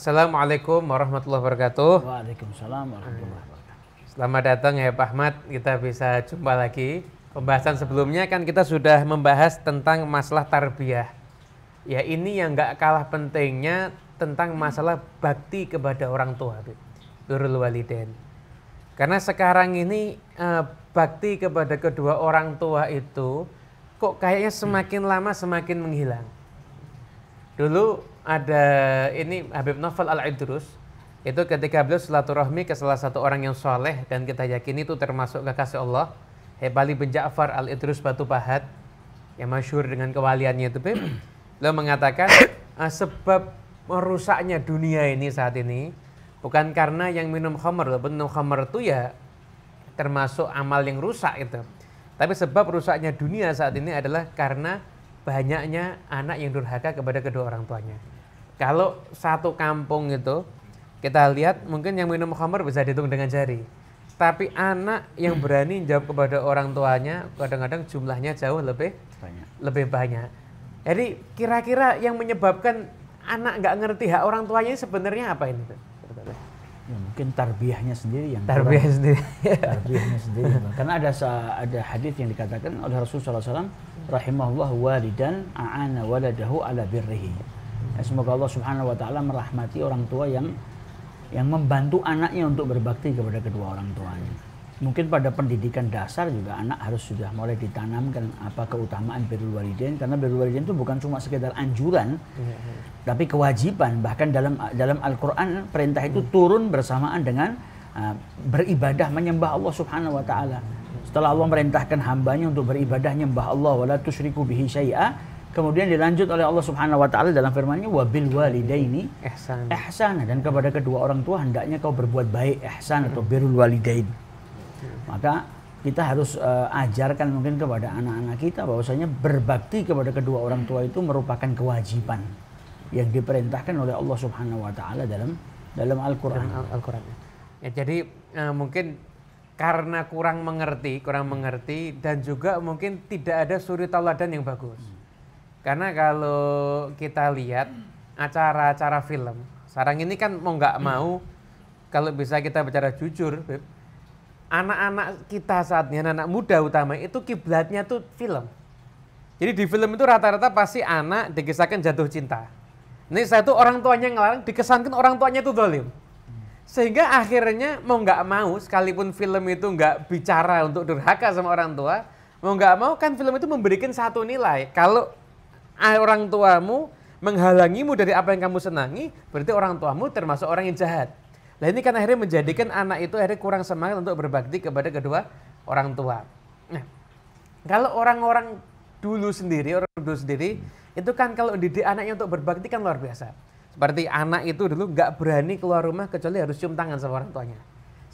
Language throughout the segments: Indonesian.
Assalamualaikum warahmatullahi wabarakatuh. Waalaikumsalam warahmatullahi wabarakatuh. Selamat datang ya Pak Ahmad, kita bisa jumpa lagi. Pembahasan sebelumnya kan kita sudah membahas tentang masalah tarbiyah. Ya ini yang nggak kalah pentingnya tentang masalah bakti kepada orang tua, birrul walidain. Karena sekarang ini bakti kepada kedua orang tua itu kok kayaknya semakin lama semakin menghilang. Dulu ada ini Habib Novel Al-Idrus, itu ketika beliau silaturahmi ke salah satu orang yang soleh dan kita yakini itu termasuk kekasih Allah, Habib Ali bin Ja'far Al-Idrus Batu Pahat yang masyhur dengan kewaliannya itu, beliau mengatakan sebab merusaknya dunia ini saat ini bukan karena yang minum khamr, minum khamr itu ya termasuk amal yang rusak itu, tapi sebab rusaknya dunia saat ini adalah karena banyaknya anak yang durhaka kepada kedua orang tuanya. Kalau satu kampung itu kita lihat mungkin yang minum khamr bisa dihitung dengan jari, tapi anak yang berani jawab kepada orang tuanya kadang-kadang jumlahnya jauh lebih banyak. Jadi kira-kira yang menyebabkan anak nggak ngerti hak orang tuanya sebenarnya apa ini? Ya, mungkin tarbiyahnya sendiri yang tarbiyahnya sendiri. Karena ada hadis yang dikatakan oleh Rasulullah SAW, rahimahullah walidan a'ana waladahu ala birrihi. Ya, semoga Allah Subhanahu wa taala merahmati orang tua yang membantu anaknya untuk berbakti kepada kedua orang tuanya. Mungkin pada pendidikan dasar juga anak harus sudah mulai ditanamkan apa keutamaan birrul walidain, karena birrul walidain itu bukan cuma sekedar anjuran, tapi kewajiban. Bahkan dalam Al-Qur'an perintah itu turun bersamaan dengan beribadah menyembah Allah Subhanahu wa taala. Setelah Allah merintahkan hambanya untuk beribadah nyembah Allah wala tusyriku bihi syai'a, kemudian dilanjut oleh Allah Subhanahu wa taala dalam firman-Nya wabil walidaini ihsana, dan kepada kedua orang tua hendaknya kau berbuat baik, ihsan atau birrul walidain. Maka kita harus ajarkan mungkin kepada anak-anak kita bahwasanya berbakti kepada kedua orang tua itu merupakan kewajiban yang diperintahkan oleh Allah Subhanahu wa taala dalam Al-Qur'an. Ya, jadi mungkin karena kurang mengerti dan juga mungkin tidak ada suri tauladan yang bagus. Karena kalau kita lihat acara-acara film, sekarang ini kan mau nggak mau, kalau bisa kita bicara jujur, Beb, anak-anak kita saat ini, anak-anak muda utama itu kiblatnya tuh film. Jadi di film itu rata-rata pasti anak dikisahkan jatuh cinta. Ini satu orang tuanya ngelarang, dikesankan orang tuanya itu zalim. Sehingga akhirnya mau nggak mau, sekalipun film itu nggak bicara untuk durhaka sama orang tua, mau nggak mau kan film itu memberikan satu nilai. Kalau orang tuamu menghalangimu dari apa yang kamu senangi, berarti orang tuamu termasuk orang yang jahat. Nah ini kan akhirnya menjadikan anak itu akhirnya kurang semangat untuk berbakti kepada kedua orang tua. Nah, kalau orang dulu sendiri itu kan kalau didik anaknya untuk berbakti kan luar biasa. Seperti anak itu dulu nggak berani keluar rumah kecuali harus cium tangan sama orang tuanya.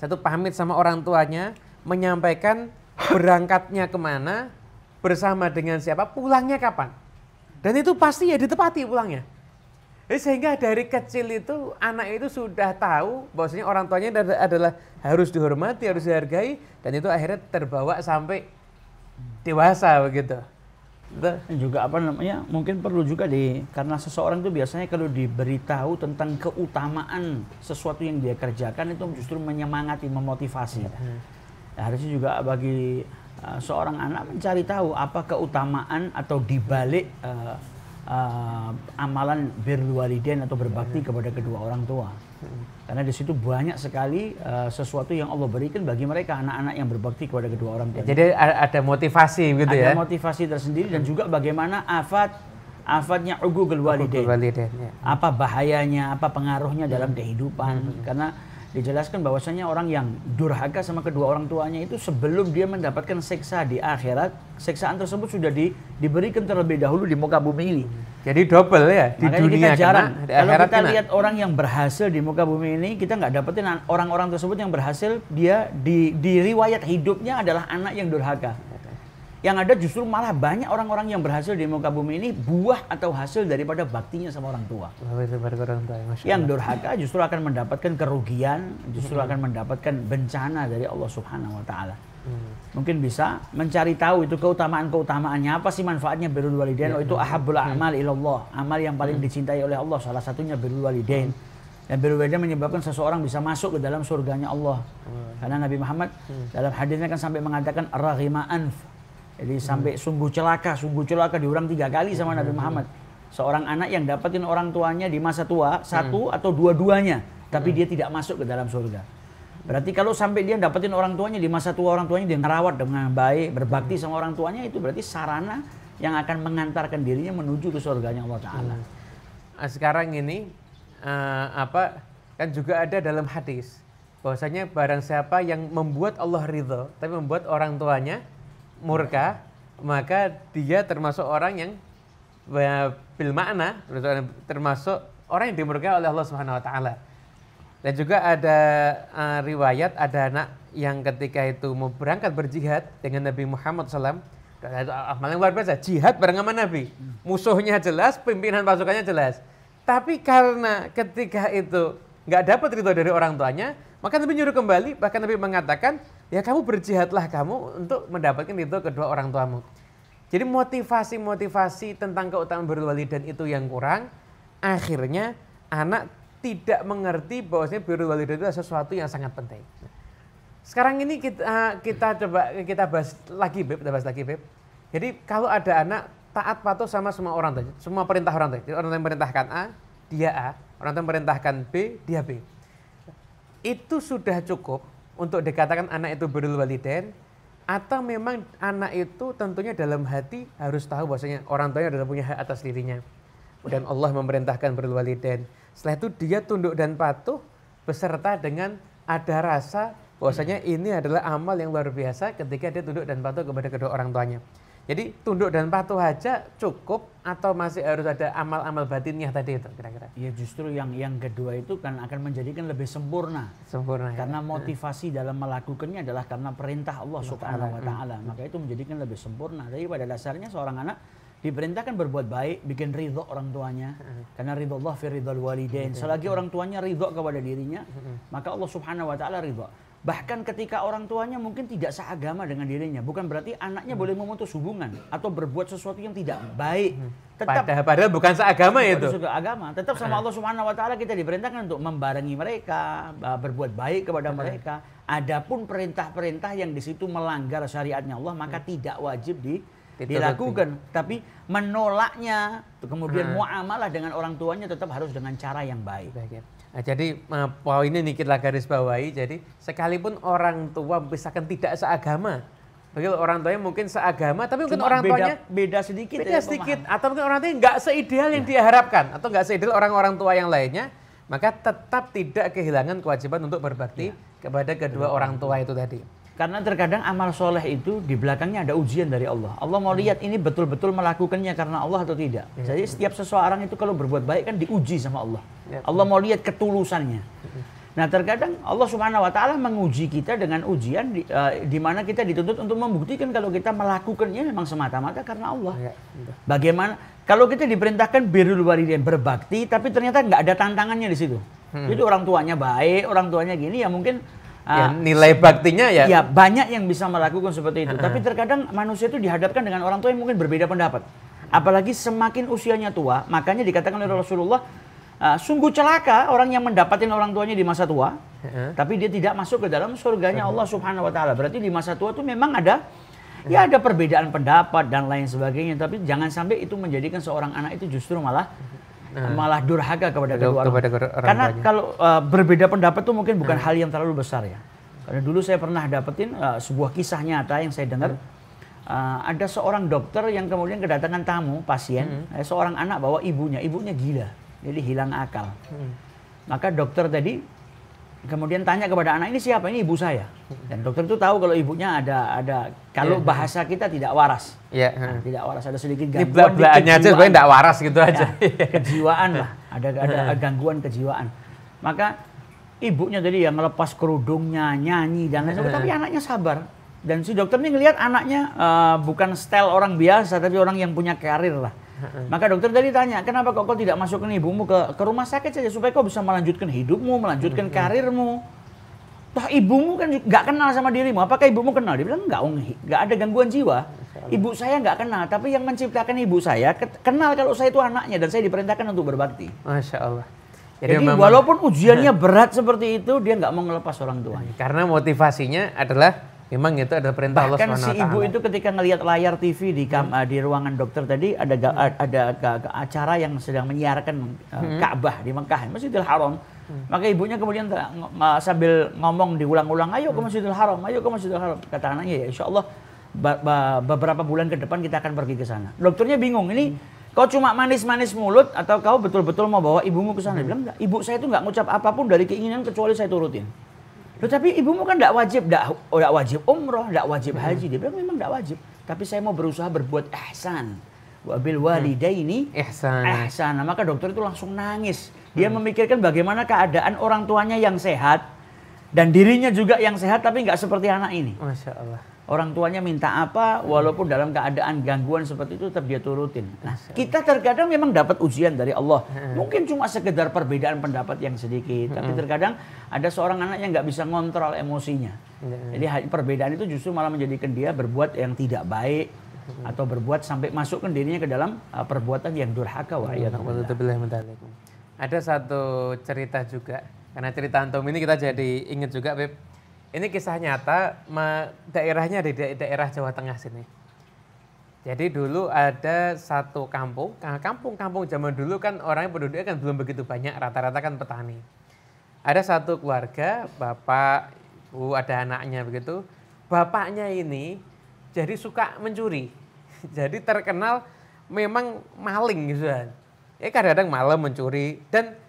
Satu pamit sama orang tuanya, menyampaikan berangkatnya kemana, bersama dengan siapa, pulangnya kapan. Dan itu pasti ya ditepati pulangnya. Jadi sehingga dari kecil itu anak itu sudah tahu bahwasanya orang tuanya adalah harus dihormati, harus dihargai, dan itu akhirnya terbawa sampai dewasa begitu. Dan juga apa namanya, mungkin perlu juga karena seseorang itu biasanya kalau diberitahu tentang keutamaan sesuatu yang dia kerjakan itu justru menyemangati, memotivasi. Ya, harusnya juga bagi seorang anak mencari tahu apa keutamaan atau dibalik amalan birrul walidain atau berbakti kepada kedua orang tua. Karena di situ banyak sekali sesuatu yang Allah berikan bagi mereka anak-anak yang berbakti kepada kedua orang tua. Jadi ada motivasi gitu ya. Ada motivasi tersendiri dan juga bagaimana afatnya uququl walidain. Ya. Apa bahayanya, apa pengaruhnya dalam kehidupan. Karena dijelaskan bahwasanya orang yang durhaka sama kedua orang tuanya itu sebelum dia mendapatkan siksa di akhirat, siksaan tersebut sudah diberikan terlebih dahulu di muka bumi ini. Jadi double ya di makanya dunia kita jarang. Kalau kita kena. lihat orang yang berhasil di muka bumi ini, kita nggak dapetin orang-orang tersebut yang berhasil dia di riwayat hidupnya adalah anak yang durhaka. Yang ada justru malah banyak orang-orang yang berhasil di muka bumi ini buah atau hasil daripada baktinya sama orang tua. Yang durhaka justru akan mendapatkan kerugian, justru akan mendapatkan bencana dari Allah Subhanahu wa taala. Mungkin bisa mencari tahu itu keutamaan-keutamaannya, apa sih manfaatnya birrul walidain. Itu ahabbul a'mal ilallah, amal yang paling dicintai oleh Allah, salah satunya birrul walidain. Dan birrul walidain menyebabkan seseorang bisa masuk ke dalam surganya Allah. Karena Nabi Muhammad dalam hadisnya kan sampai mengatakan raghima anf. Jadi sampai sungguh celaka diulang 3 kali sama Nabi Muhammad. Seorang anak yang dapetin orang tuanya di masa tua, satu atau dua-duanya, tapi dia tidak masuk ke dalam surga. Berarti kalau sampai dia dapetin orang tuanya di masa tua, orang tuanya dia ngerawat dengan baik, berbakti sama orang tuanya, itu berarti sarana yang akan mengantarkan dirinya menuju ke surganya Allah Ta'ala. Sekarang ini kan juga ada dalam hadis bahwasanya barang siapa yang membuat Allah ridho tapi membuat orang tuanya murka, maka dia termasuk orang yang bil makna termasuk orang yang dimurkai oleh Allah Subhanahu wa taala. Dan juga ada riwayat ada anak yang ketika itu mau berangkat berjihad dengan Nabi Muhammad SAW. Itu amal yang luar biasa, jihad bareng sama Nabi. Musuhnya jelas, pimpinan pasukannya jelas. Tapi karena ketika itu nggak dapat ridho dari orang tuanya, maka Nabi nyuruh kembali. Bahkan Nabi mengatakan, ya kamu berjihadlah kamu untuk mendapatkan ridho kedua orang tuamu. Jadi motivasi tentang keutamaan birrul walidain itu yang kurang. Akhirnya anak tidak mengerti bahwasanya birrul walidain itu adalah sesuatu yang sangat penting. Sekarang ini kita bahas lagi Beb. Jadi kalau ada anak taat patuh sama semua orang tua, semua perintah orang tua. Jadi orang tua yang merintahkan A, dia A. Orang tua yang merintahkan B, dia B. Itu sudah cukup untuk dikatakan anak itu birrul walidain, atau memang anak itu tentunya dalam hati harus tahu bahwasanya orang tuanya adalah punya hak atas dirinya. Kemudian Allah memerintahkan birrul walidain. Setelah itu dia tunduk dan patuh beserta dengan ada rasa bahwasanya ini adalah amal yang luar biasa ketika dia tunduk dan patuh kepada kedua orang tuanya. Jadi tunduk dan patuh aja cukup atau masih harus ada amal-amal batinnya tadi itu kira-kira? Ya justru yang kedua itu kan akan menjadikan lebih sempurna. Karena motivasi dalam melakukannya adalah karena perintah Allah Subhanahu wa taala. Maka itu menjadikan lebih sempurna. Jadi pada dasarnya seorang anak diperintahkan berbuat baik, bikin ridho orang tuanya. Karena ridho Allah fi ridhal walidain. Selagi orang tuanya ridho kepada dirinya, maka Allah Subhanahu wa taala ridho. Bahkan ketika orang tuanya mungkin tidak seagama dengan dirinya, bukan berarti anaknya boleh memutus hubungan atau berbuat sesuatu yang tidak baik. Tetap padahal bukan seagama itu. Agama. Tetap sama Allah Subhanahu wa taala kita diperintahkan untuk membarengi mereka, berbuat baik kepada mereka. Adapun perintah-perintah yang di situ melanggar syariatnya Allah, maka tidak wajib dilakukan. Tapi menolaknya, kemudian muamalah dengan orang tuanya tetap harus dengan cara yang baik. Nah, jadi poinnya nih kita garis bawahi. Jadi sekalipun orang tua misalkan tidak seagama, begitu orang tuanya mungkin seagama, tapi mungkin orang tuanya beda sedikit, atau mungkin orang tuanya nggak seideal yang dia harapkan, atau nggak seideal orang-orang tua yang lainnya, maka tetap tidak kehilangan kewajiban untuk berbakti kepada kedua orang tua itu tadi. Karena terkadang amal soleh itu di belakangnya ada ujian dari Allah. Allah mau lihat ini betul-betul melakukannya karena Allah atau tidak. Jadi setiap seseorang itu kalau berbuat baik kan diuji sama Allah. Allah mau lihat ketulusannya. Nah terkadang Allah Subhanahu wa taala menguji kita dengan ujian di mana kita dituntut untuk membuktikan kalau kita melakukannya memang semata-mata karena Allah. Bagaimana kalau kita diperintahkan birrul walidain, berbakti, tapi ternyata nggak ada tantangannya di situ. Jadi orang tuanya baik, orang tuanya gini, ya mungkin nilai baktinya ya banyak yang bisa melakukan seperti itu. Tapi terkadang manusia itu dihadapkan dengan orang tua yang mungkin berbeda pendapat. Apalagi semakin usianya tua, makanya dikatakan oleh Rasulullah, sungguh celaka orang yang mendapatkan orang tuanya di masa tua, tapi dia tidak masuk ke dalam surganya Allah Subhanahu wa taala. Berarti di masa tua itu memang ada ada perbedaan pendapat dan lain sebagainya, tapi jangan sampai itu menjadikan seorang anak itu justru malah durhaka kepada kedua orang. Karena kalau berbeda pendapat itu mungkin bukan hal yang terlalu besar ya. Karena dulu saya pernah dapetin sebuah kisah nyata yang saya dengar. Ada seorang dokter yang kemudian kedatangan tamu pasien, seorang anak bawa ibunya gila, jadi hilang akal. Maka dokter tadi kemudian tanya kepada anak, ini siapa? Ini ibu saya. Dan dokter itu tahu kalau ibunya ada kalau bahasa kita tidak waras. Tidak waras, ada sedikit gangguan di kejiwaan. Aja sebenarnya tidak waras gitu aja. Kejiwaan lah, ada gangguan kejiwaan. Maka ibunya tadi yang melepas kerudungnya, nyanyi dan lain sebagainya, tapi anaknya sabar. Dan si dokter ini ngelihat anaknya bukan style orang biasa, tapi orang yang punya karir lah. Maka dokter tadi tanya, kenapa kok tidak masukkan ibumu ke rumah sakit saja supaya kau bisa melanjutkan hidupmu, melanjutkan karirmu. Toh ibumu kan nggak kenal sama dirimu. Apakah ibumu kenal? Dia bilang nggak ada gangguan jiwa. Ibu saya nggak kenal, tapi yang menciptakan ibu saya kenal kalau saya itu anaknya dan saya diperintahkan untuk berbakti. Masya Allah. Jadi walaupun ujiannya berat seperti itu, dia nggak mau ngelepas orang tuanya. Karena motivasinya adalah memang itu adalah perintah Allah SWT. Bahkan si ibu itu ketika ngelihat layar TV di ruangan dokter tadi ada acara yang sedang menyiarkan Ka'bah di Mekah, Masjidil Haram. Maka ibunya kemudian sambil ngomong diulang-ulang, ayo ke Masjidil Haram, ayo ke Masjidil Haram. Kata anaknya, ya insya Allah beberapa bulan ke depan kita akan pergi ke sana. Dokternya bingung, ini kau cuma manis-manis mulut atau kau betul-betul mau bawa ibumu ke sana? Dia bilang, enggak, ibu saya itu nggak ngucap apapun dari keinginan kecuali saya turutin. Loh, tapi ibumu kan tidak wajib umroh, tidak wajib haji. Dia bilang memang tidak wajib, tapi saya mau berusaha berbuat ihsan. Wabil walidaini ihsan. Maka dokter itu langsung nangis. Dia memikirkan bagaimana keadaan orang tuanya yang sehat dan dirinya juga yang sehat, tapi nggak seperti anak ini. Masya Allah. Orang tuanya minta apa, walaupun dalam keadaan gangguan seperti itu tetap dia turutin. Nah, kita terkadang memang dapat ujian dari Allah. Mungkin cuma sekedar perbedaan pendapat yang sedikit, tapi terkadang ada seorang anak yang nggak bisa ngontrol emosinya. Jadi perbedaan itu justru malah menjadikan dia berbuat yang tidak baik atau berbuat sampai masukkan dirinya ke dalam perbuatan yang durhaka. Ada satu cerita juga, karena cerita antum ini kita jadi ingat juga, Beb. Ini kisah nyata, daerahnya di daerah Jawa Tengah sini. Jadi dulu ada satu kampung zaman dulu kan orangnya penduduknya kan belum begitu banyak, rata-rata kan petani. Ada satu keluarga, bapak, ibu, ada anaknya begitu. Bapaknya ini jadi suka mencuri. Jadi terkenal memang maling gitu kan. Kadang-kadang malam mencuri dan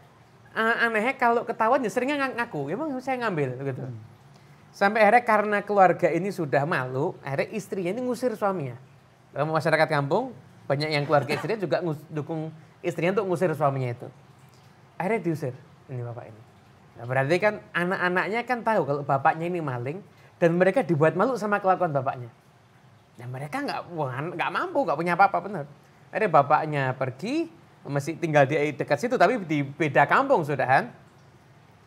anehnya kalau ketahuan ya seringnya ngaku, emang saya ngambil gitu. Sampai akhirnya karena keluarga ini sudah malu, akhirnya istrinya ini ngusir suaminya. Dalam masyarakat kampung banyak yang keluarga istrinya juga dukung istrinya untuk ngusir suaminya itu. Akhirnya diusir ini bapak ini. Nah, berarti kan anak-anaknya kan tahu kalau bapaknya ini maling dan mereka dibuat malu sama kelakuan bapaknya. Nah mereka nggak mampu, nggak punya apa-apa benar. Akhirnya bapaknya pergi, masih tinggal di dekat situ tapi di beda kampung sudah kan.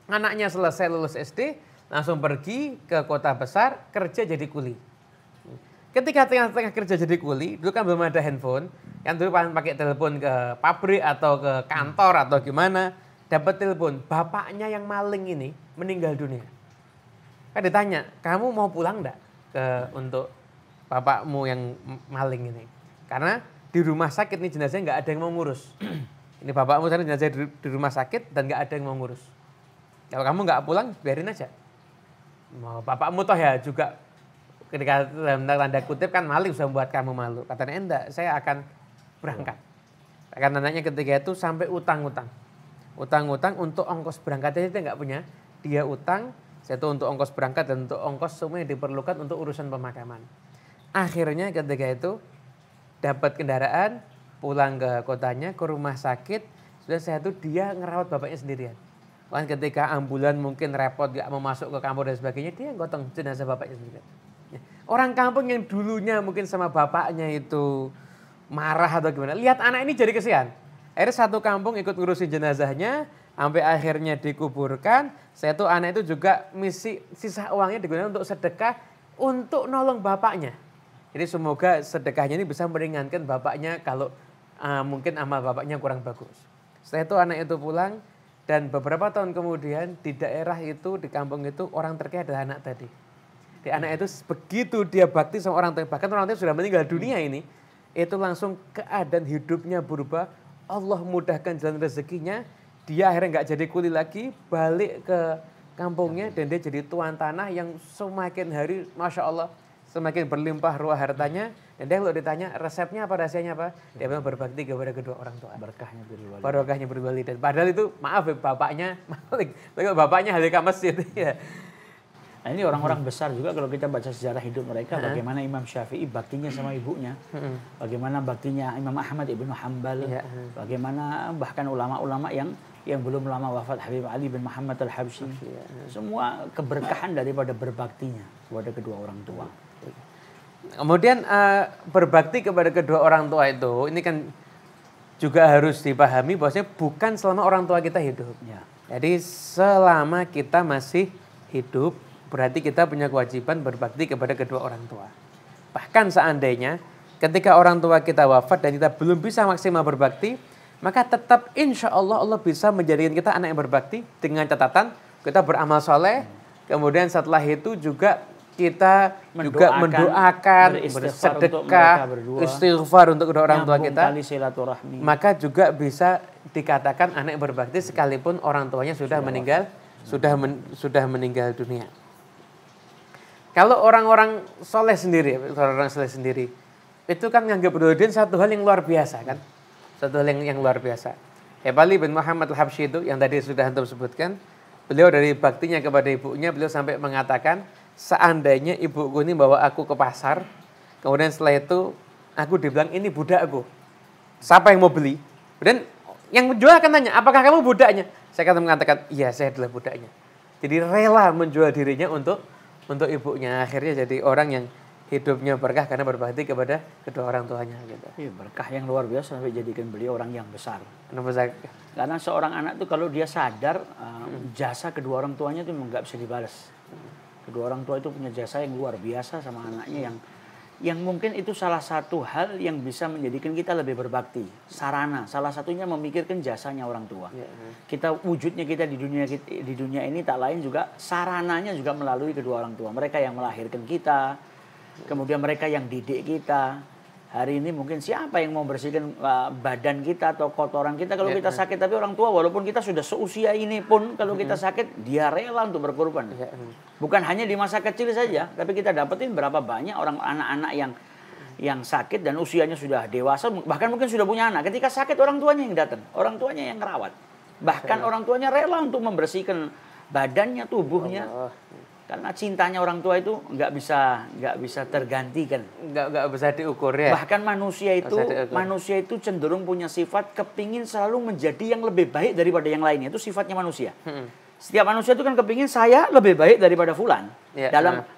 Anaknya selesai lulus SD, langsung pergi ke kota besar kerja jadi kuli. Ketika tengah-tengah kerja jadi kuli, dulu kan belum ada handphone, kan dulu pakai telepon ke pabrik atau ke kantor atau gimana, dapat telepon, bapaknya yang maling ini meninggal dunia. Kan ditanya, kamu mau pulang enggak untuk bapakmu yang maling ini? Karena di rumah sakit nih jenazahnya nggak ada yang mau ngurus. Ini bapakmu sana jenazah di rumah sakit dan nggak ada yang mau ngurus. Kalau kamu nggak pulang, biarin aja. Bapakmu toh ya juga ketika tanda kutip kan maling sudah membuat kamu malu. Katanya enggak, saya akan berangkat. Karena anaknya ketika itu sampai utang-utang untuk ongkos berangkatnya dia nggak punya. Dia utang, saya itu untuk ongkos berangkat dan untuk ongkos semua yang diperlukan untuk urusan pemakaman. Akhirnya ketika itu dapat kendaraan, pulang ke kotanya, ke rumah sakit, sudah saya itu dia ngerawat bapaknya sendirian. Kan ketika ambulan mungkin repot gak mau masuk ke kampung dan sebagainya, dia gotong jenazah bapaknya sendiri. Orang kampung yang dulunya mungkin sama bapaknya itu marah atau gimana, lihat anak ini jadi kesian. Akhirnya satu kampung ikut ngurusin jenazahnya, sampai akhirnya dikuburkan. Saya tuh anak itu juga misi sisa uangnya digunakan untuk sedekah untuk nolong bapaknya. Jadi semoga sedekahnya ini bisa meringankan bapaknya kalau mungkin amal bapaknya kurang bagus. Setelah itu anak itu pulang. Dan beberapa tahun kemudian di daerah itu, di kampung itu orang terkaya adalah anak tadi. Di anak itu begitu dia bakti sama orang tua, bahkan orang tua sudah meninggal dunia ini, itu langsung keadaan hidupnya berubah. Allah mudahkan jalan rezekinya, dia akhirnya nggak jadi kuli lagi, balik ke kampungnya dan dia jadi tuan tanah yang semakin hari, Masya Allah, semakin berlimpah ruah hartanya. Dan dia kalau ditanya resepnya apa, rahasianya apa, dia bilang berbakti kepada kedua orang tua. Barokahnya berwalidain. Padahal itu maaf bapaknya malik, bapaknya halika masjid. Ya. Nah ini orang-orang besar juga kalau kita baca sejarah hidup mereka, bagaimana Imam Syafi'i baktinya sama ibunya, bagaimana baktinya Imam Ahmad ibnu Hanbal, bagaimana bahkan ulama-ulama yang belum lama wafat, Habib Ali bin Muhammad al-Habsyi, semua keberkahan daripada berbaktinya kepada kedua orang tua. Kemudian berbakti kepada kedua orang tua itu, ini kan juga harus dipahami bahwasanya bukan selama orang tua kita hidup. Ya. Jadi selama kita masih hidup, berarti kita punya kewajiban berbakti kepada kedua orang tua. Bahkan seandainya ketika orang tua kita wafat dan kita belum bisa maksimal berbakti, maka tetap insya Allah Allah bisa menjadikan kita anak yang berbakti dengan catatan kita beramal soleh, kemudian setelah itu juga kita juga mendoakan, bersedekah, istighfar untuk kedua orang tua kita, maka juga bisa dikatakan anak yang berbakti sekalipun orang tuanya sudah meninggal, sudah meninggal dunia. Kalau orang-orang soleh sendiri, itu kan nganggap Burhanuddin satu hal yang luar biasa kan, satu hal yang luar biasa. Hebali bin Muhammad al-Habsyi itu yang tadi sudah antum sebutkan, beliau dari baktinya kepada ibunya, beliau sampai mengatakan, seandainya ibuku ini bawa aku ke pasar, kemudian setelah itu aku dibilang ini budakku, siapa yang mau beli? Dan yang menjual akan tanya, apakah kamu budaknya? Saya akan mengatakan, iya saya adalah budaknya. Jadi rela menjual dirinya untuk ibunya. Akhirnya jadi orang yang hidupnya berkah karena berbakti kepada kedua orang tuanya. Gitu. Iya, berkah yang luar biasa sampai jadikan beliau orang yang besar. Karena seorang anak tuh kalau dia sadar jasa kedua orang tuanya itu memang nggak bisa dibalas. Kedua orang tua itu punya jasa yang luar biasa sama anaknya yang mungkin itu salah satu hal yang bisa menjadikan kita lebih berbakti. Sarana, salah satunya memikirkan jasanya orang tua. Kita wujudnya kita di dunia ini tak lain juga sarananya juga melalui kedua orang tua. Mereka yang melahirkan kita, kemudian mereka yang didik kita. Hari ini mungkin siapa yang mau bersihkan badan kita atau kotoran kita kalau kita sakit. Tapi orang tua walaupun kita sudah seusia ini pun kalau kita sakit dia rela untuk berkorban. Bukan hanya di masa kecil saja. Tapi kita dapetin berapa banyak orang anak-anak yang sakit dan usianya sudah dewasa. Bahkan mungkin sudah punya anak. Ketika sakit orang tuanya yang datang. Orang tuanya yang merawat. Bahkan orang tuanya rela untuk membersihkan badannya, tubuhnya. Karena cintanya orang tua itu nggak bisa tergantikan, nggak bisa diukur ya. Bahkan manusia itu cenderung punya sifat kepingin selalu menjadi yang lebih baik daripada yang lainnya. Itu sifatnya manusia. Setiap manusia itu kan kepingin saya lebih baik daripada fulan.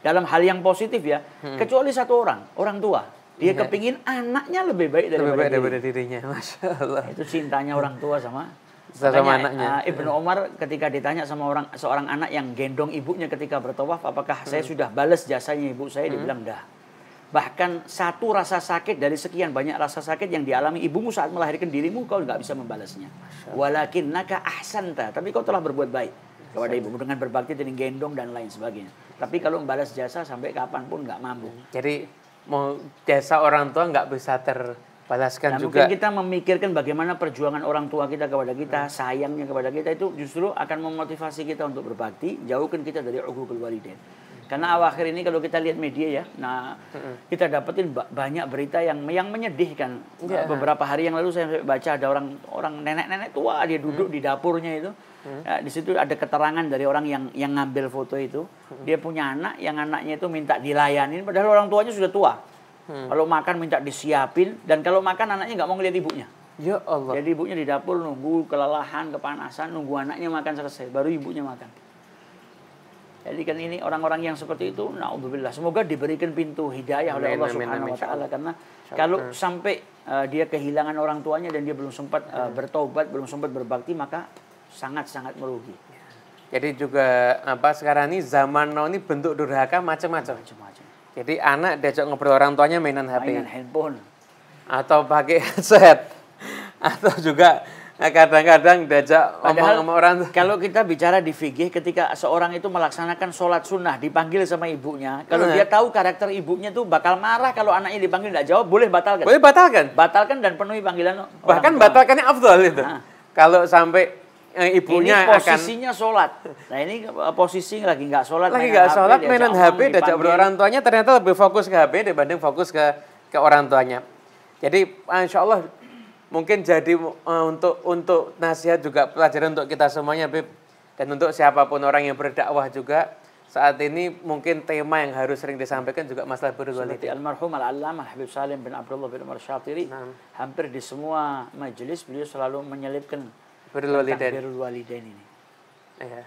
Dalam hal yang positif ya. Kecuali satu orang tua. Dia kepingin anaknya lebih baik daripada dirinya. Masya Allah. Itu cintanya orang tua sama anaknya. Ibnu Umar ketika ditanya sama seorang anak yang gendong ibunya ketika bertawaf, apakah saya sudah balas jasanya ibu saya? Dia bilang dah. Bahkan satu rasa sakit dari sekian banyak rasa sakit yang dialami ibumu saat melahirkan dirimu, kau nggak bisa membalasnya. Walakinnaka ahsanta, tapi kau telah berbuat baik kepada ibumu dengan berbakti dengan gendong dan lain sebagainya. Tapi kalau membalas jasa sampai kapanpun nggak mampu. Jadi mau jasa orang tua nggak bisa terbalaskan juga. juga. Mungkin kita memikirkan bagaimana perjuangan orang tua kita kepada kita, sayangnya kepada kita itu justru akan memotivasi kita untuk berbakti, jauhkan kita dari uququl walidain. Karena akhir ini kalau kita lihat media ya, kita dapetin banyak berita yang menyedihkan. Beberapa hari yang lalu saya baca ada orang nenek-nenek tua dia duduk di dapurnya itu. Di situ ada keterangan dari orang yang ngambil foto itu. Dia punya anak, yang anaknya itu minta dilayanin, padahal orang tuanya sudah tua. Kalau makan minta disiapin, dan kalau makan anaknya nggak mau ngeliat ibunya. Ya Allah. Jadi ibunya di dapur nunggu kelelahan, kepanasan, nunggu anaknya makan selesai, baru ibunya makan. Jadi kan ini orang-orang yang seperti itu, naudzubillah. Semoga diberikan pintu hidayah oleh Allah Subhanahu Wa Taala. Karena kalau sampai dia kehilangan orang tuanya dan dia belum sempat bertaubat, belum sempat berbakti, maka sangat-sangat merugi. Jadi juga sekarang ini zaman now ini bentuk durhaka macam-macam. Jadi anak diajak ngobrol orang tuanya mainan HP, mainan handphone, atau pakai headset, atau juga kadang-kadang diajak ngomong sama orang. Kalau kita bicara di fikih, ketika seorang itu melaksanakan sholat sunnah dipanggil sama ibunya, kalau dia tahu karakter ibunya tuh bakal marah kalau anaknya dipanggil tidak jawab, boleh batalkan. Boleh batalkan. Batalkan dan penuhi panggilan. Bahkan batalkannya afdal itu. Kalau sampai ibunya ini posisinya sholat. Nah ini posisi lagi nggak sholat. Lagi nggak sholat, mainan HP, diajak orang tuanya, ternyata lebih fokus ke HP dibanding fokus ke orang tuanya. Jadi insya Allah mungkin jadi untuk nasihat juga pelajaran untuk kita semuanya, Bib. Dan untuk siapapun orang yang berdakwah juga, saat ini mungkin tema yang harus sering disampaikan juga masalah birrul walidain. Seperti almarhum Al-Allamah Habib Salim bin Abdullah bin Umar Syatiri, hampir di semua majelis beliau selalu menyelipkan birrul walidain ini. Ya.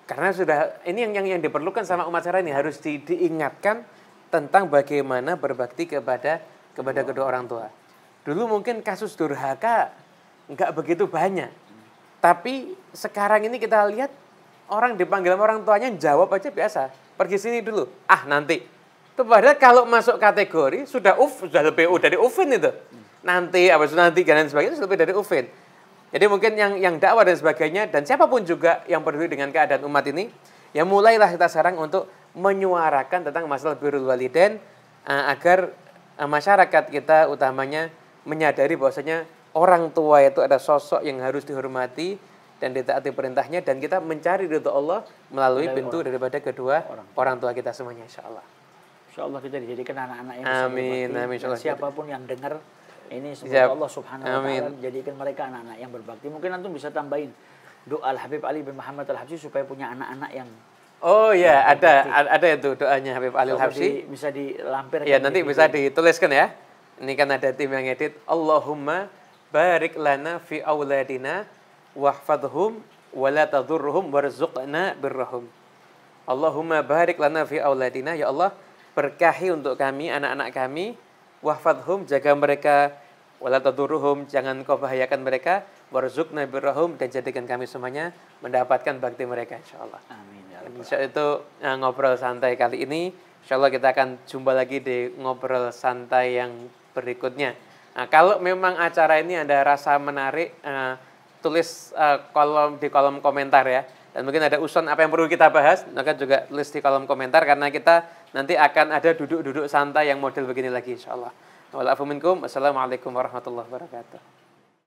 Karena sudah ini yang diperlukan sama umat sekarang ini, harus diingatkan tentang bagaimana berbakti kepada kedua orang tua. Dulu mungkin kasus durhaka nggak begitu banyak, tapi sekarang ini kita lihat orang dipanggil orang tuanya jawab aja biasa, pergi sini dulu, nanti. Itu padahal kalau masuk kategori sudah lebih dari ufin itu. nanti, habis itu nanti, dan sebagainya, itu lebih dari ufin. Jadi mungkin yang dakwah dan sebagainya, dan siapapun juga yang peduli dengan keadaan umat ini, ya mulailah kita sekarang untuk menyuarakan tentang masalah birrul walidain, agar masyarakat kita utamanya menyadari bahwasanya orang tua itu ada sosok yang harus dihormati dan ditaati perintahnya, dan kita mencari ridho Allah melalui pintu daripada kedua orang tua kita semuanya, insyaallah. Insyaallah kita dijadikan anak-anak yang amin, amin, dan siapapun yang dengar ini, semoga Allah Subhanahu wa taala menjadikan mereka anak-anak yang berbakti. Mungkin antum bisa tambahin doa Al-Habib Ali bin Muhammad Al-Habsyi supaya punya anak-anak yang ada itu doanya Habib Ali Al-Habsyi. Bisa dilampirkan. Ya, nanti bisa dituliskan ya. Ini kan ada tim yang edit. Allahumma barik lana fi auladina wahfadhum wa la tadurruhum warzuqna birrahum. Allahumma barik lana fi auladina, ya Allah berkahi untuk kami anak-anak kami, wahfadhum jaga mereka, wa la tadurruhum jangan kau bahayakan mereka, warzuqna birrahum dan jadikan kami semuanya mendapatkan bakti mereka, insyaallah. Amin ya rabbal alamin. Insyaallah itu ngobrol santai kali ini. Insyaallah kita akan jumpa lagi di ngobrol santai yang berikutnya. Nah, kalau memang acara ini ada rasa menarik, tulis di kolom komentar ya. Dan mungkin ada usulan apa yang perlu kita bahas, maka juga tulis di kolom komentar, karena kita nanti akan ada duduk-duduk santai yang model begini lagi, insyaallah. Wa'alaikum warahmatullahi wabarakatuh.